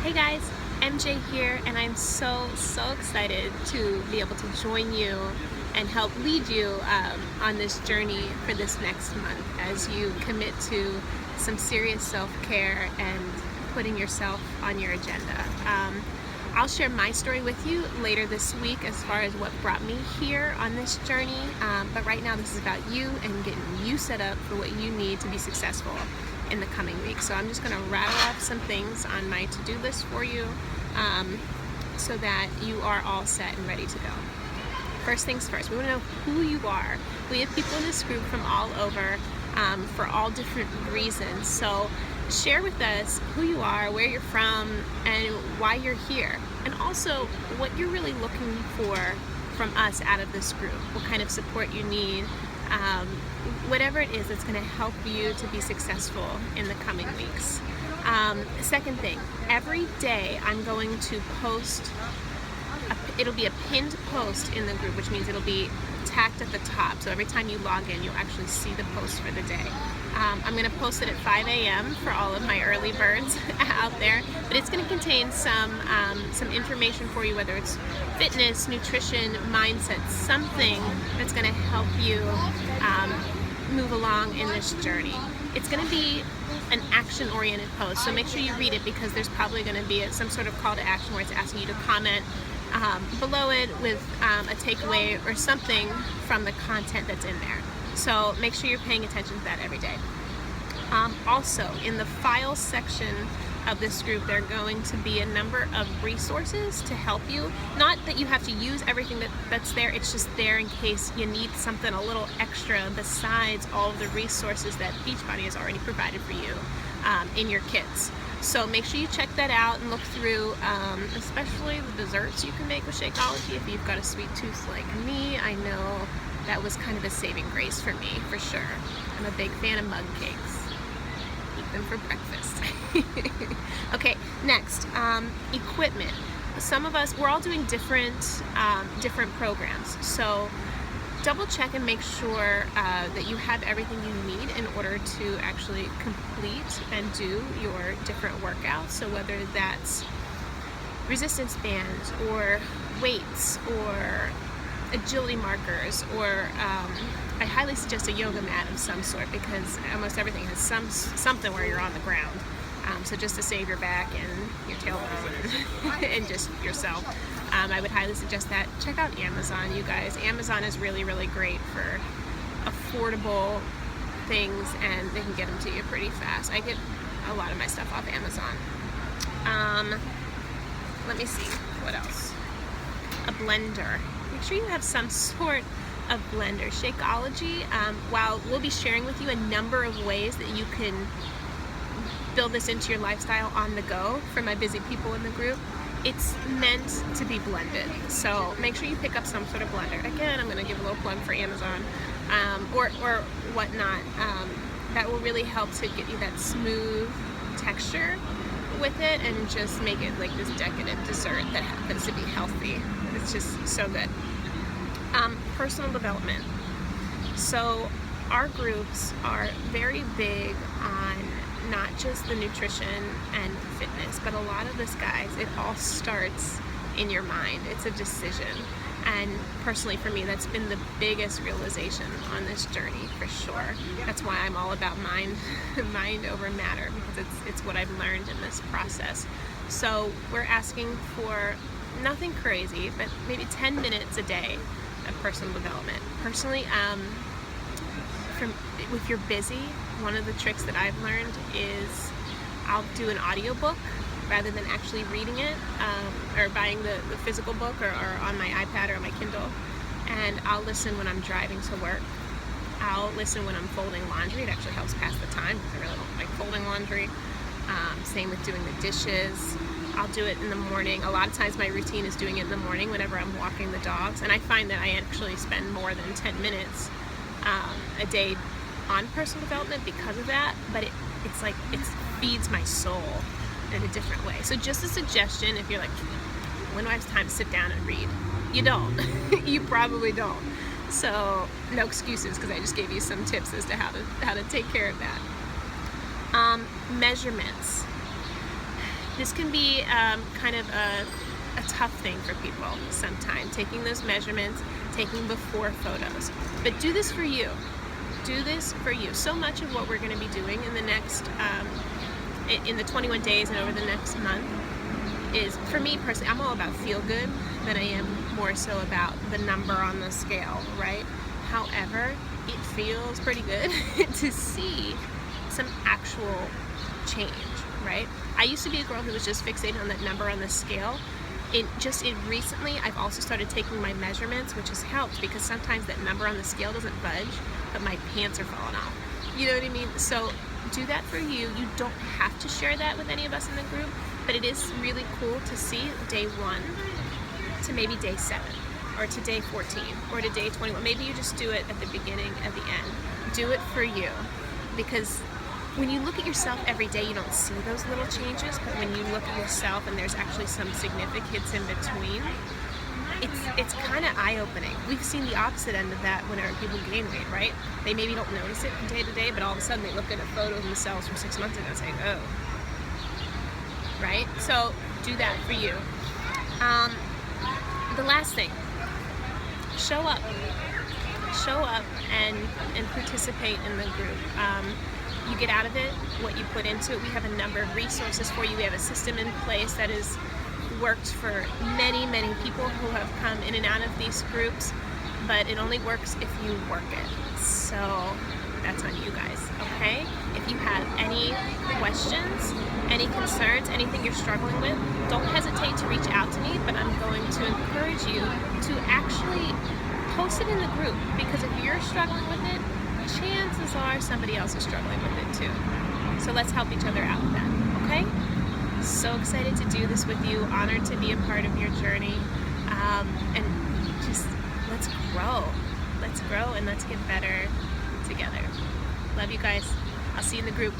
Hey guys, MJ here, and I'm so excited to be able to join you and help lead you on this journey for this next month as you commit to some serious self-care and putting yourself on your agenda. I'll share my story with you later this week as far as what brought me here on this journey, but right now this is about you and getting you set up for what you need to be successful in the coming weeks. So I'm just going to rattle off some things on my to-do list for you so that you are all set and ready to go. First things first, we want to know who you are. We have people in this group from all over for all different reasons. So share with us who you are, where you're from, and why you're here. And also what you're really looking for from us out of this group, what kind of support you need, whatever it is that's going to help you to be successful in the coming weeks. Second thing, every day I'm going to post, it'll be a pinned post in the group, which means it'll be tacked at the top. So every time you log in, you'll actually see the post for the day. I'm going to post it at 5 a.m. for all of my early birds out there, but it's going to contain some information for you, whether it's fitness, nutrition, mindset, something that's going to help you move along in this journey. It's going to be an action-oriented post, so make sure you read it because there's probably going to be some sort of call to action where it's asking you to comment below it with a takeaway or something from the content that's in there. So make sure you're paying attention to that every day. Also, in the files section of this group, there are going to be a number of resources to help you. Not that you have to use everything that's there, it's just there in case you need something a little extra besides all of the resources that Beachbody has already provided for you in your kits. So make sure you check that out and look through, especially the desserts you can make with Shakeology. If you've got a sweet tooth like me, I know that was kind of a saving grace for me, for sure. I'm a big fan of mug cakes. Eat them for breakfast. Okay, next, equipment. Some of us, we're all doing different programs. So double check and make sure that you have everything you need in order to actually complete and do your different workouts. So whether that's resistance bands or weights or agility markers, or I highly suggest a yoga mat of some sort because almost everything has something where you're on the ground. So just to save your back and your tailbone and just yourself, I would highly suggest that. Check out Amazon, you guys. Amazon is really great for affordable things, and they can get them to you pretty fast. I get a lot of my stuff off Amazon. Let me see, what else? A blender. Make sure you have some sort of blender. Shakeology, while we'll be sharing with you a number of ways that you can build this into your lifestyle on the go for my busy people in the group, it's meant to be blended. So make sure you pick up some sort of blender. Again, I'm going to give a little plug for Amazon or whatnot. That will really help to get you that smooth texture with it and just make it like this decadent dessert that happens to be healthy. It's just so good. Personal development. So our groups are very big on not just the nutrition and fitness, but a lot of this, guys, it all starts in your mind. It's a decision. And personally for me, that's been the biggest realization on this journey, for sure. That's why I'm all about mind over matter, because it's what I've learned in this process. So we're asking for nothing crazy, but maybe 10 minutes a day of personal development. Personally, if you're busy, one of the tricks that I've learned is I'll do an audiobook rather than actually reading it or buying the physical book or on my iPad or my Kindle, and I'll listen when I'm driving to work. I'll listen when I'm folding laundry. It actually helps pass the time because I really don't like folding laundry. Same with doing the dishes. I'll do it in the morning. A lot of times my routine is doing it in the morning whenever I'm walking the dogs, and I find that I actually spend more than 10 minutes a day on personal development because of that, but it's like it feeds my soul in a different way. So just a suggestion, if you're like, when do I have time to sit down and read? You don't. You probably don't. So no excuses, because I just gave you some tips as to how to take care of that. Measurements. This can be kind of a tough thing for people sometimes, taking those measurements, taking before photos. But do this for you. Do this for you. So much of what we're going to be doing in the next, in the 21 days and over the next month is, for me personally, I'm all about feel good than I am more so about the number on the scale, right? However, it feels pretty good to see some actual change, right? I used to be a girl who was just fixated on that number on the scale. Recently, I've also started taking my measurements, which has helped because sometimes that number on the scale doesn't budge, but my pants are falling off. You know what I mean? So do that for you. You don't have to share that with any of us in the group, but it is really cool to see day 1 to maybe day 7, or to day 14, or to day 21. Maybe you just do it at the beginning, at the end. Do it for you, because when you look at yourself every day, you don't see those little changes, but when you look at yourself and there's actually some significance in between, it's kind of eye-opening. We've seen the opposite end of that when our people gain weight, right? They maybe don't notice it from day to day, but all of a sudden they look at a photo of themselves from 6 months ago and say, oh, right? So do that for you. The last thing, show up. Show up and participate in the group. You get out of it what you put into it. We have a number of resources for you. We have a system in place that has worked for many, many people who have come in and out of these groups, but it only works if you work it. So that's on you guys, okay? If you have any questions, any concerns, anything you're struggling with, don't hesitate to reach out to me, but I'm going to encourage you to actually post it in the group, because if you're struggling with it, chances are somebody else is struggling with it too. So let's help each other out with that, okay? So excited to do this with you, honored to be a part of your journey, and just let's grow and let's get better together. Love you guys. I'll see you in the group.